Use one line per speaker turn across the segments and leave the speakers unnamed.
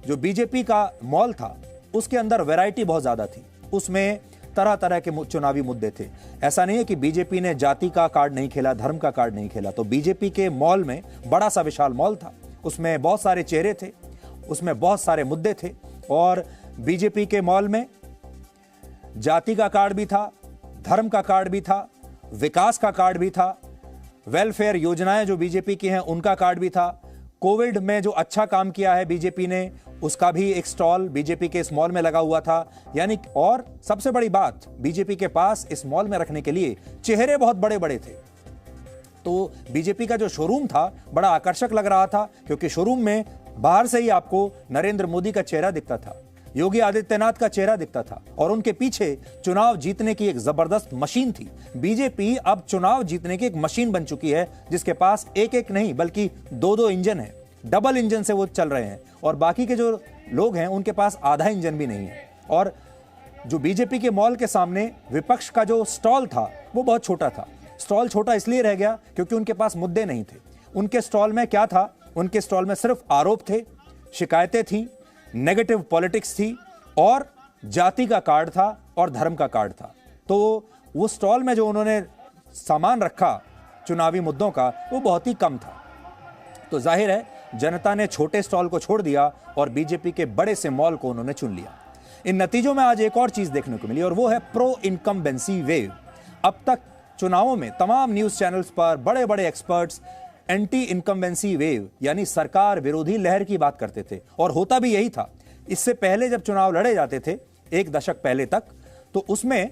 जो बीजेपी का मॉल था उसके अंदर वैरायटी बहुत ज्यादा थी, उसमें तरह तरह के चुनावी मुद्दे थे। ऐसा नहीं है कि बीजेपी ने जाति का कार्ड नहीं खेला, धर्म का कार्ड नहीं खेला। तो बीजेपी के मॉल में बड़ा सा विशाल मॉल था, उसमें बहुत सारे चेहरे थे, उसमें बहुत सारे मुद्दे थे। और बीजेपी के मॉल में जाति का कार्ड भी था, धर्म का कार्ड भी था, विकास का कार्ड भी था, वेलफेयर योजनाएं जो बीजेपी की हैं उनका कार्ड भी था, कोविड में जो अच्छा काम किया है बीजेपी ने उसका भी एक स्टॉल बीजेपी के इस मॉल में लगा हुआ था। यानी और सबसे बड़ी बात, बीजेपी के पास इस मॉल में रखने के लिए चेहरे बहुत बड़े बड़े थे। तो बीजेपी का जो शोरूम था बड़ा आकर्षक लग रहा था, क्योंकि शोरूम में बाहर से ही आपको नरेंद्र मोदी का चेहरा दिखता था, योगी आदित्यनाथ का चेहरा दिखता था, और उनके पीछे चुनाव जीतने की एक जबरदस्त मशीन थी। बीजेपी अब चुनाव जीतने की एक मशीन बन चुकी है, जिसके पास एक एक नहीं बल्कि दो दो इंजन है, डबल इंजन से वो चल रहे हैं। और बाकी के जो लोग हैं उनके पास आधा इंजन भी नहीं है। और जो बीजेपी के मॉल के सामने विपक्ष का जो स्टॉल था वो बहुत छोटा था। स्टॉल छोटा इसलिए रह गया क्योंकि उनके पास मुद्दे नहीं थे। उनके स्टॉल में क्या था? उनके स्टॉल में सिर्फ आरोप थे, शिकायतें थी, नेगेटिव पॉलिटिक्स थी, और जाति का कार्ड था और धर्म का कार्ड था। तो वो स्टॉल में जो उन्होंने सामान रखा चुनावी मुद्दों का वो बहुत ही कम था। तो जाहिर है जनता ने छोटे स्टॉल को छोड़ दिया और बीजेपी के बड़े से मॉल को उन्होंने चुन लिया। इन नतीजों में आज एक और चीज देखने को मिली, और वो है प्रो इनकम्बेंसी वेव। अब तक चुनावों में तमाम न्यूज चैनल्स पर बड़े बड़े एक्सपर्ट्स एंटी इनकम्बेंसी वेव यानी सरकार विरोधी लहर की बात करते थे, और होता भी यही था। इससे पहले जब चुनाव लड़े जाते थे एक दशक पहले तक, तो उसमें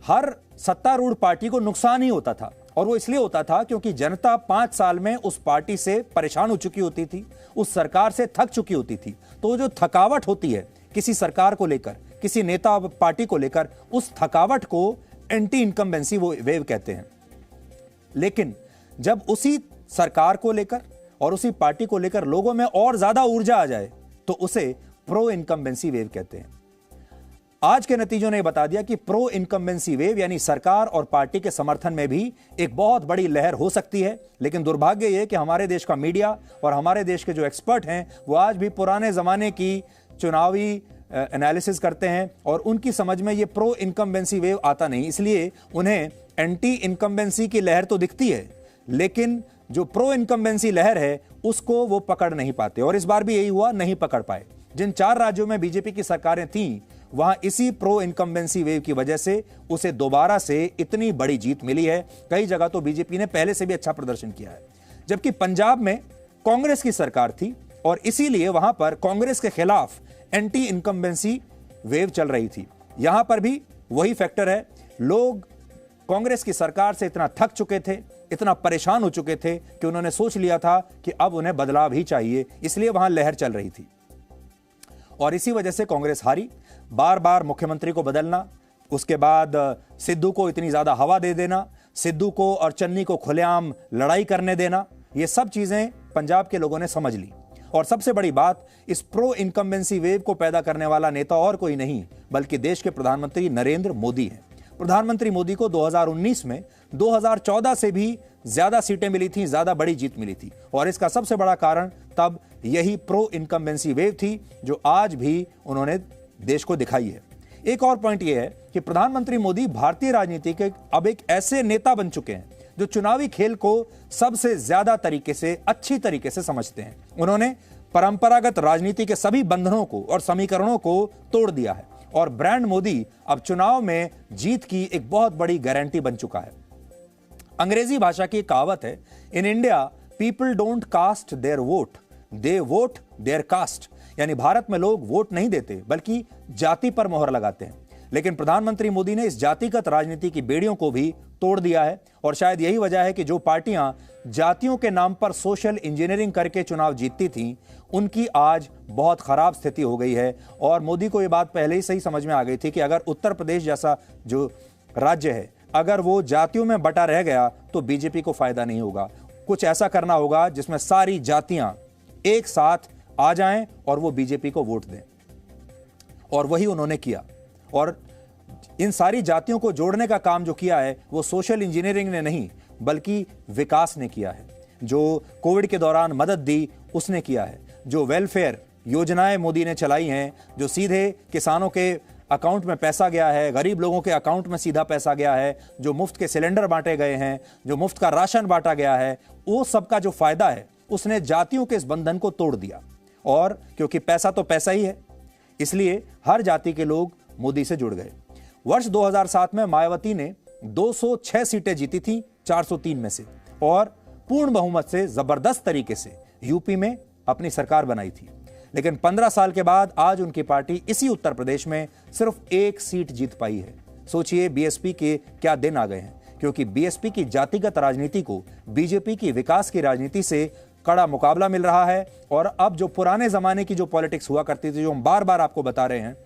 हर सत्तारूढ़ पार्टी को नुकसान ही होता था। और वो इसलिए होता था क्योंकि जनता 5 साल में उस पार्टी से परेशान हो चुकी होती थी, उस सरकार से थक चुकी होती थी। तो जो थकावट होती है किसी सरकार को लेकर, किसी नेता पार्टी को लेकर, उस थकावट को एंटी इनकम्बेंसी वेव कहते हैं। लेकिन जब उसी सरकार को लेकर और उसी पार्टी को लेकर लोगों में और ज्यादा ऊर्जा आ जाए तो उसे प्रो इनकम्बेंसी वेव कहते हैं। आज के नतीजों ने बता दिया कि प्रो इनकम्बेंसी वेव यानी सरकार और पार्टी के समर्थन में भी एक बहुत बड़ी लहर हो सकती है। लेकिन दुर्भाग्य यह कि हमारे देश का मीडिया और हमारे देश के जो एक्सपर्ट हैं वो आज भी पुराने जमाने की चुनावी एनालिसिस करते हैं, और उनकी समझ में ये प्रो इनकम्बेंसी वेव आता नहीं। इसलिए उन्हें एंटी इनकम्बेंसी की लहर तो दिखती है, लेकिन जो प्रो इनकम्बेंसी लहर है उसको वो पकड़ नहीं पाते। और इस बार भी यही हुआ, नहीं पकड़ पाए। जिन 4 राज्यों में बीजेपी की सरकारें थीं वहां इसी प्रो इनकम्बेंसी वेव की वजह से उसे दोबारा से इतनी बड़ी जीत मिली है। कई जगह तो बीजेपी ने पहले से भी अच्छा प्रदर्शन किया है। जबकि पंजाब में कांग्रेस की सरकार थी और इसीलिए वहां पर कांग्रेस के खिलाफ एंटी इनकम्बेंसी वेव चल रही थी। यहां पर भी वही फैक्टर है, लोग कांग्रेस की सरकार से इतना थक चुके थे, इतना परेशान हो चुके थे कि उन्होंने सोच लिया था कि अब उन्हें बदलाव ही चाहिए, इसलिए वहां लहर चल रही थी। और इसी वजह से कांग्रेस हारी। बार बार मुख्यमंत्री को बदलना, उसके बाद सिद्धू को इतनी ज्यादा हवा दे देना, सिद्धू को और चन्नी को खुलेआम लड़ाई करने देना, ये सब चीजें पंजाब के लोगों ने समझ ली। और सबसे बड़ी बात, इस प्रो इनकम्बेंसी वेव को पैदा करने वाला नेता और कोई नहीं बल्कि देश के प्रधानमंत्री नरेंद्र मोदी हैं। प्रधानमंत्री मोदी को 2019 में 2014 से भी ज्यादा सीटें मिली थी, ज्यादा बड़ी जीत मिली थी। और इसका सबसे बड़ा कारण तब यही प्रो इनकम्बेंसी वेव थी जो आज भी उन्होंने देश को दिखाई है। एक और पॉइंट यह है कि प्रधानमंत्री मोदी भारतीय राजनीति के अब एक ऐसे नेता बन चुके हैं जो चुनावी खेल को सबसे ज्यादा तरीके से, अच्छी तरीके से समझते हैं। उन्होंने परंपरागत राजनीति के सभी बंधनों को और समीकरणों को तोड़ दिया है, और ब्रांड मोदी अब चुनाव में जीत की एक बहुत बड़ी गारंटी बन चुका है। अंग्रेजी भाषा की कहावत है, in India people don't cast their vote, they vote their caste. यानी भारत में लोग वोट नहीं देते बल्कि जाति पर मोहर लगाते हैं। लेकिन प्रधानमंत्री मोदी ने इस जातिगत राजनीति की बेड़ियों को भी तोड़ दिया है, और शायद यही वजह है कि जो पार्टियां जातियों के नाम पर सोशल इंजीनियरिंग करके चुनाव जीतती थीं, उनकी आज बहुत खराब स्थिति हो गई है। और मोदी को यह बात पहले ही सही समझ में आ गई थी कि अगर उत्तर प्रदेश जैसा जो राज्य है, अगर वो जातियों में बटा रह गया तो बीजेपी को फायदा नहीं होगा। कुछ ऐसा करना होगा जिसमें सारी जातियां एक साथ आ जाएं और वो बीजेपी को वोट दें, और वही उन्होंने किया। और इन सारी जातियों को जोड़ने का काम जो किया है वो सोशल इंजीनियरिंग ने नहीं बल्कि विकास ने किया है। जो कोविड के दौरान मदद दी उसने किया है, जो वेलफेयर योजनाएं मोदी ने चलाई हैं, जो सीधे किसानों के अकाउंट में पैसा गया है, गरीब लोगों के अकाउंट में सीधा पैसा गया है, जो मुफ्त के सिलेंडर बांटे गए हैं, जो मुफ्त का राशन बांटा गया है, वो सबका जो फायदा है उसने जातियों के इस बंधन को तोड़ दिया। और क्योंकि पैसा तो पैसा ही है, इसलिए हर जाति के लोग मोदी से जुड़ गए। वर्ष 2007 में मायावती ने 206 सीटें जीती थी 403 में से, और पूर्ण बहुमत से जबरदस्त तरीके से यूपी में अपनी सरकार बनाई थी। लेकिन 15 साल के बाद आज उनकी पार्टी इसी उत्तर प्रदेश में सिर्फ एक सीट जीत पाई है। सोचिए बीएसपी के क्या दिन आ गए हैं, क्योंकि बीएसपी की जातिगत राजनीति को बीजेपी की विकास की राजनीति से कड़ा मुकाबला मिल रहा है। और अब जो पुराने जमाने की जो पॉलिटिक्स हुआ करती थी, जो हम बार बार आपको बता रहे हैं,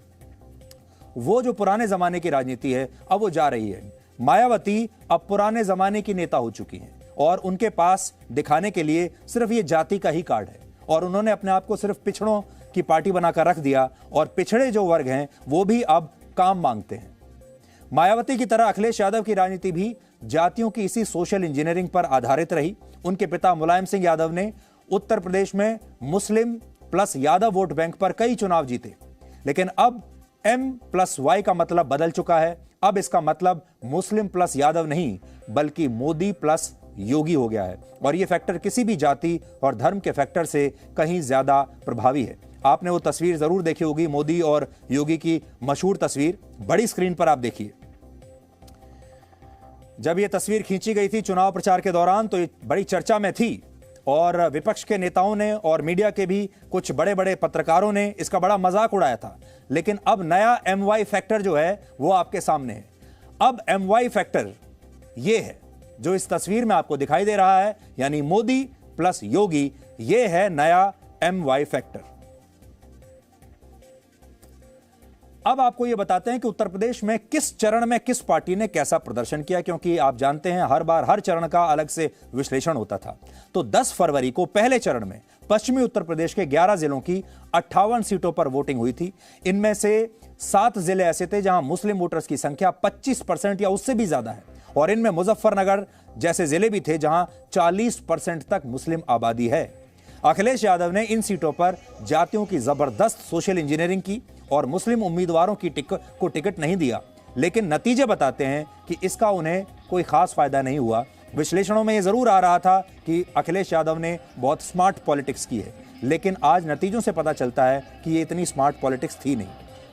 वो जो पुराने जमाने की राजनीति है अब वो जा रही है। मायावती अब पुराने जमाने की नेता हो चुकी हैं और उनके पास दिखाने के लिए सिर्फ ये जाति का ही कार्ड है, और उन्होंने अपने आप को सिर्फ पिछड़ों की पार्टी बनाकर रख दिया, और पिछड़े जो वर्ग हैं वो भी अब काम मांगते हैं। मायावती की तरह अखिलेश यादव की राजनीति भी जातियों की इसी सोशल इंजीनियरिंग पर आधारित रही। उनके पिता मुलायम सिंह यादव ने उत्तर प्रदेश में Muslim plus Yadav vote bank पर कई चुनाव जीते, लेकिन अब M+Y का मतलब बदल चुका है। अब इसका मतलब मुस्लिम प्लस यादव नहीं, बल्कि मोदी प्लस योगी हो गया है, और यह फैक्टर किसी भी जाति और धर्म के फैक्टर से कहीं ज्यादा प्रभावी है। आपने वो तस्वीर जरूर देखी होगी, मोदी और योगी की मशहूर तस्वीर, बड़ी स्क्रीन पर आप देखिए। जब यह तस्वीर खींची गई थी चुनाव प्रचार के दौरान तो ये बड़ी चर्चा में थी, और विपक्ष के नेताओं ने और मीडिया के भी कुछ बड़े बड़े पत्रकारों ने इसका बड़ा मजाक उड़ाया था। लेकिन अब नया MY फैक्टर जो है वो आपके सामने है। अब MY फैक्टर ये है जो इस तस्वीर में आपको दिखाई दे रहा है, यानी मोदी प्लस योगी, ये है नया MY फैक्टर। अब आपको यह बताते हैं कि उत्तर प्रदेश में किस चरण में किस पार्टी ने कैसा प्रदर्शन किया, क्योंकि आप जानते हैं हर बार हर चरण का अलग से विश्लेषण होता था। तो 10 फरवरी को पहले चरण में पश्चिमी उत्तर प्रदेश के 11 जिलों की 58 सीटों पर वोटिंग हुई थी। इनमें से 7 जिले ऐसे थे जहां मुस्लिम वोटर्स की संख्या 25% या उससे भी ज्यादा है, और इनमें मुजफ्फरनगर जैसे जिले भी थे जहां 40% तक मुस्लिम आबादी है। अखिलेश यादव ने इन सीटों पर जातियों की जबरदस्त सोशल इंजीनियरिंग की और मुस्लिम उम्मीदवारों की टिकट नहीं दिया, लेकिन नतीजे बताते हैं कि इसका उन्हें कोई खास फायदा नहीं हुआ। विश्लेषणों में यह जरूर आ रहा था कि अखिलेश यादव ने बहुत स्मार्ट पॉलिटिक्स की है, लेकिन आज नतीजों से पता चलता है कि ये इतनी स्मार्ट पॉलिटिक्स थी नहीं।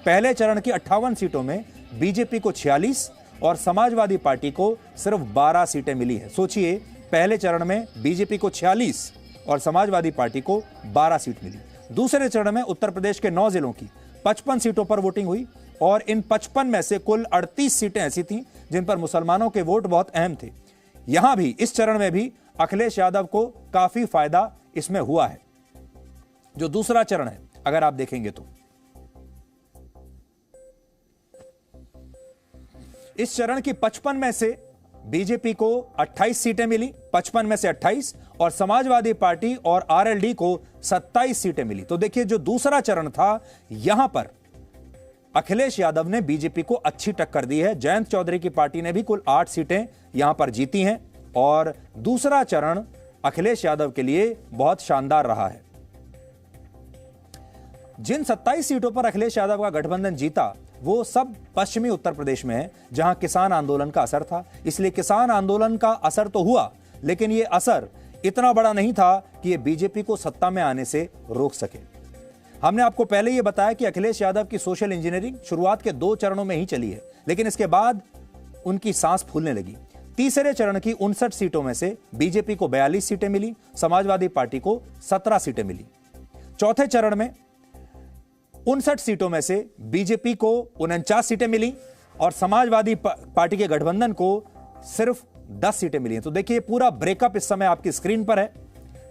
पहले चरण की 58 सीटों में बीजेपी को 46 और समाजवादी पार्टी को सिर्फ 12 सीटें मिली है। सोचिए, पहले चरण में बीजेपी को 46 और समाजवादी पार्टी को 12 सीट मिली। दूसरे चरण में उत्तर प्रदेश के 9 जिलों की 55 सीटों पर वोटिंग हुई, और इन 55 में से कुल 38 सीटें ऐसी थीं जिन पर मुसलमानों के वोट बहुत अहम थे। यहां भी, इस चरण में भी अखिलेश यादव को काफी फायदा इसमें हुआ है। जो दूसरा चरण है, अगर आप देखेंगे तो इस चरण की 55 में से बीजेपी को 28 सीटें मिली, 55 में से 28, और समाजवादी पार्टी और आरएलडी को 27 सीटें मिली। तो देखिए, जो दूसरा चरण था, यहां पर अखिलेश यादव ने बीजेपी को अच्छी टक्कर दी है। जयंत चौधरी की पार्टी ने भी कुल 8 सीटें यहां पर जीती हैं, और दूसरा चरण अखिलेश यादव के लिए बहुत शानदार रहा है। जिन 27 सीटों पर अखिलेश यादव का गठबंधन जीता, वो सब पश्चिमी उत्तर प्रदेश में है, जहां किसान आंदोलन का असर था। इसलिए किसान आंदोलन का असर तो हुआ, लेकिन यह असर इतना बड़ा नहीं था कि यह बीजेपी को सत्ता में आने से रोक सके। हमने आपको पहले यह बताया कि अखिलेश यादव की सोशल इंजीनियरिंग शुरुआत के 2 चरणों में ही चली है, लेकिन इसके बाद उनकी सांस फूलने लगी। तीसरे चरण की 59 सीटों में से बीजेपी को 42 सीटें मिली, समाजवादी पार्टी को 17 सीटें मिली। चौथे चरण में 59 सीटों में से बीजेपी को 49 सीटें मिली, और समाजवादी पार्टी के गठबंधन को सिर्फ 10 सीटें मिली हैं। तो देखिए, पूरा ब्रेकअप इस समय आपकी स्क्रीन पर है।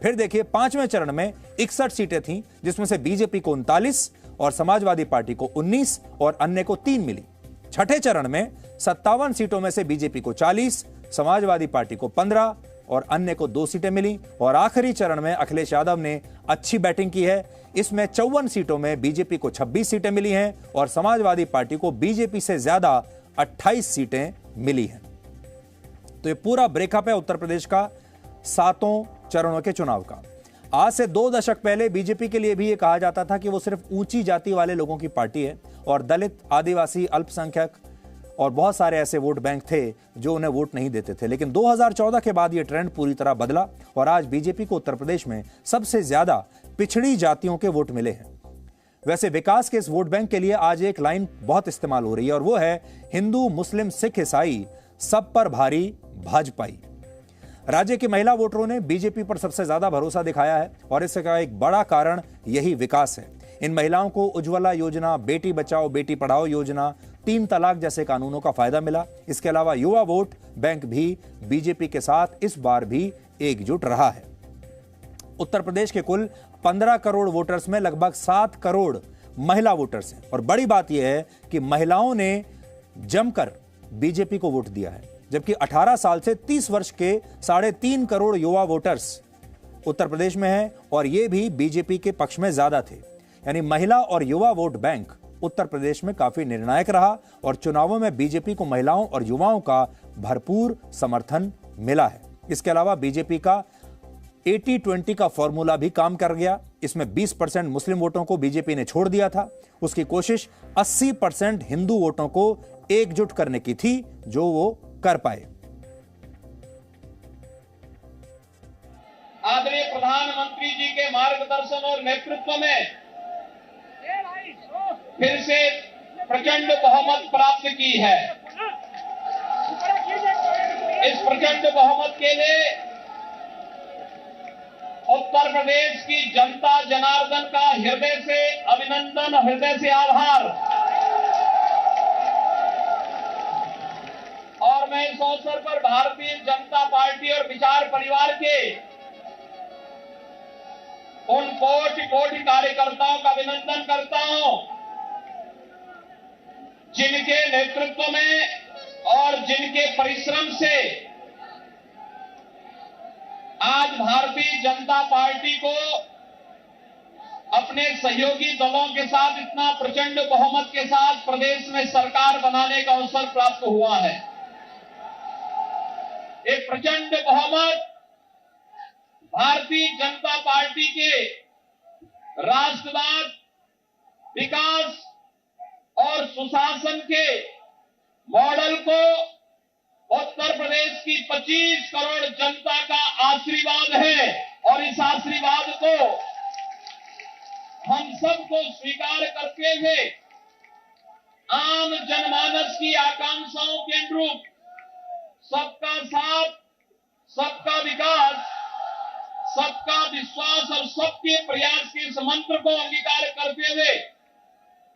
फिर देखिए, 5वें चरण में 61 सीटें थीं, जिसमें से बीजेपी को 39 और समाजवादी पार्टी को 19 और अन्य को 3 मिली। छठे चरण में 57 सीटों में से बीजेपी को 40, समाजवादी पार्टी को 15 और अन्य को 2 सीटें मिली। और आखिरी चरण में अखिलेश यादव ने अच्छी बैटिंग की है। इसमें 54 सीटों में बीजेपी को 26 सीटें मिली हैं, और समाजवादी पार्टी को बीजेपी से ज्यादा 28 सीटें मिली हैं। तो ये पूरा ब्रेकअप है उत्तर प्रदेश का 7 चरणों के चुनाव का। आज से 2 दशक पहले बीजेपी के लिए भी ये कहा जाता था कि वो सिर्फ ऊंची जाति वाले लोगों की पार्टी है और दलित, आदिवासी, अल्पसंख्यक और बहुत सारे ऐसे वोट बैंक थे जो उन्हें वोट नहीं देते थे। लेकिन 2014 के बाद ये ट्रेंड पूरी तरह बदला और आज बीजेपी को उत्तर प्रदेश में सबसे ज्यादा पिछड़ी जातियों के वोट मिले हैं। वैसे विकास के इस वोट बैंक के लिए आज एक लाइन बहुत इस्तेमाल हो रही है और वो है हिंदू, मुस्लिम, सिख, ईसाई सब पर भारी भाजपाई। राज्य की महिला वोटरों ने बीजेपी पर सबसे ज्यादा भरोसा दिखाया है और इसका एक बड़ा कारण यही विकास है। इन महिलाओं को उज्ज्वला योजना, बेटी बचाओ बेटी पढ़ाओ योजना, 3 तलाक जैसे कानूनों का फायदा मिला। इसके अलावा युवा वोट बैंक भी बीजेपी के साथ इस बार भी एकजुट रहा है। उत्तर प्रदेश के कुल 15 करोड़ वोटर्स में लगभग 7 करोड़ महिला वोटर्स हैं और बड़ी बात यह है कि महिलाओं ने जमकर बीजेपी को वोट दिया है, जबकि 18 साल से 30 वर्ष के 3.5 करोड़ युवा वोटर्स उत्तर प्रदेश में हैं और ये भी बीजेपी के पक्ष में ज्यादा थे। यानी महिला और युवा वोट बैंक उत्तर प्रदेश में काफी निर्णायक रहा और चुनावों में बीजेपी को महिलाओं और युवाओं का भरपूर समर्थन मिला है। इसके अलावा बीजेपी का 80-20 का फॉर्मूला भी काम कर गया। इसमें 20% मुस्लिम वोटों को बीजेपी ने छोड़ दिया था। उसकी कोशिश 80% हिंदू वोटों को एकजुट करने की थी, जो वो कर पाए।
आदरणीय प्रधानमंत्री जी के मार्गदर्शन और नेतृत्व में फिर से प्रचंड बहुमत प्राप्त की है। इस प्रचंड बहुमत के लिए उत्तर प्रदेश की जनता जनार्दन का हृदय से अभिनंदन, हृदय से आभार। और मैं इस अवसर पर भारतीय जनता पार्टी और विचार परिवार के उन कोटि कार्यकर्ताओं का अभिनंदन करता हूं जिनके नेतृत्व में और जिनके परिश्रम से आज भारतीय जनता पार्टी को अपने सहयोगी दलों के साथ इतना प्रचंड बहुमत के साथ प्रदेश में सरकार बनाने का अवसर प्राप्त हुआ है। एक प्रचंड बहुमत भारतीय जनता पार्टी के राष्ट्रवाद, विकास और सुशासन के मॉडल को उत्तर प्रदेश की 25 करोड़ जनता का आशीर्वाद है और इस आशीर्वाद को हम सबको स्वीकार करते हुए आम जनमानस की आकांक्षाओं के अनुरूप सबका साथ, सबका विकास, सबका विश्वास और सबके प्रयास के इस मंत्र को अंगीकार करते हुए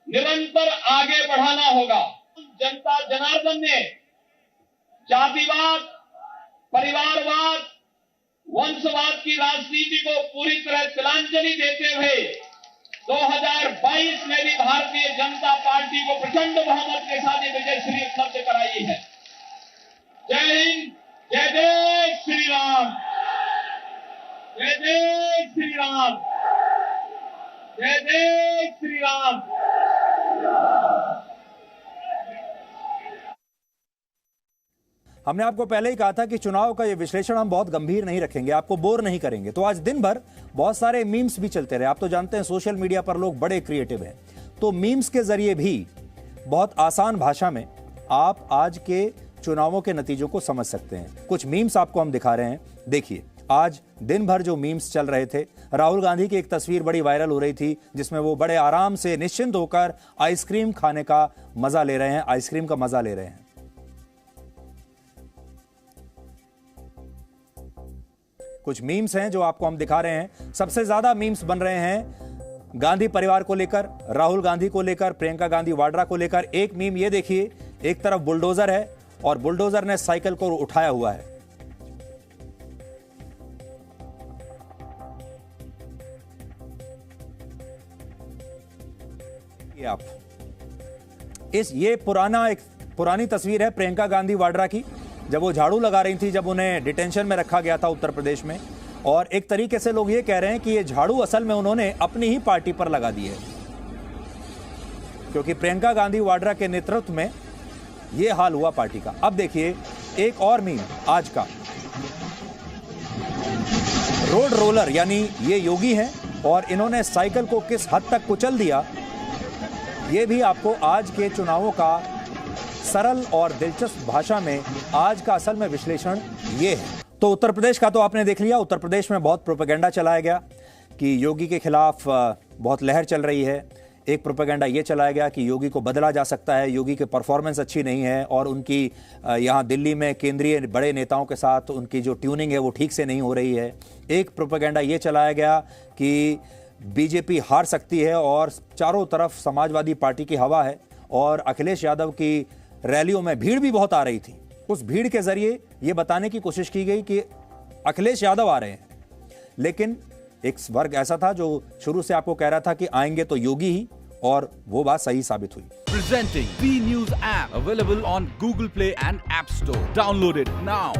निरंतर आगे बढ़ाना होगा। जनता जनार्दन ने जातिवाद, परिवारवाद, वंशवाद की राजनीति को पूरी तरह तिलांजलि देते हुए 2022 में भी भारतीय जनता पार्टी को प्रचंड बहुमत के साथ विजयश्री उपलब्ध कराई है। जय हिंद, जय जय श्री राम, जय जय श्री राम, जय जय श्री राम।
हमने आपको पहले ही कहा था कि चुनाव का ये विश्लेषण हम बहुत गंभीर नहीं रखेंगे, आपको बोर नहीं करेंगे। तो आज दिन भर बहुत सारे मीम्स भी चलते रहे। आप तो जानते हैं सोशल मीडिया पर लोग बड़े क्रिएटिव हैं, तो मीम्स के जरिए भी बहुत आसान भाषा में आप आज के चुनावों के नतीजों को समझ सकते हैं। कुछ मीम्स आपको हम दिखा रहे हैं, देखिए। आज दिन भर जो मीम्स चल रहे थे, राहुल गांधी की एक तस्वीर बड़ी वायरल हो रही थी जिसमें वो बड़े आराम से निश्चिंत होकर आइसक्रीम खाने का मजा ले रहे हैं, आइसक्रीम का मजा ले रहे हैं। कुछ मीम्स हैं जो आपको हम दिखा रहे हैं। सबसे ज्यादा मीम्स बन रहे हैं गांधी परिवार को लेकर, राहुल गांधी को लेकर, प्रियंका गांधी वाड्रा को लेकर। एक मीम ये देखिए, एक तरफ बुलडोजर है और बुलडोजर ने साइकिल को उठाया हुआ है। आप ये पुरानी तस्वीर है प्रियंका गांधी वाड्रा की, जब वो झाड़ू लगा रही थी, जब उन्हें डिटेंशन में रखा गया था उत्तर प्रदेश में। और एक तरीके से लोग ये कह रहे हैं कि ये झाड़ू असल में उन्होंने अपनी ही पार्टी पर लगा दी है, क्योंकि प्रियंका गांधी वाड्रा के नेतृत्व में ये हाल हुआ पार्टी का। अब देखिए एक और मीम आज का। रोड रोलर यानी ये योगी हैं और इन्होंने साइकिल को किस हद तक कुचल दिया, ये भी आपको आज के चुनावों का सरल और दिलचस्प भाषा में आज का असल में विश्लेषण ये है। तो उत्तर प्रदेश का तो आपने देख लिया। उत्तर प्रदेश में बहुत प्रोपेगेंडा चलाया गया कि योगी के खिलाफ बहुत लहर चल रही है। एक प्रोपेगेंडा ये चलाया गया कि योगी को बदला जा सकता है, योगी की परफॉर्मेंस अच्छी नहीं है और उनकी यहाँ दिल्ली में केंद्रीय बड़े नेताओं के साथ उनकी जो ट्यूनिंग है वो ठीक से नहीं हो रही है। एक प्रोपेगेंडा ये चलाया गया कि बीजेपी हार सकती है और चारों तरफ समाजवादी पार्टी की हवा है और अखिलेश यादव की रैलियों में भीड़ भी बहुत आ रही थी। उस भीड़ के जरिए ये बताने की कोशिश की गई कि अखिलेश यादव आ रहे हैं, लेकिन एक वर्ग ऐसा था जो शुरू से आपको कह रहा था कि आएंगे तो योगी ही, और वो बात सही साबित हुई।
Presenting B News app available on Google Play and App Store. Download it now.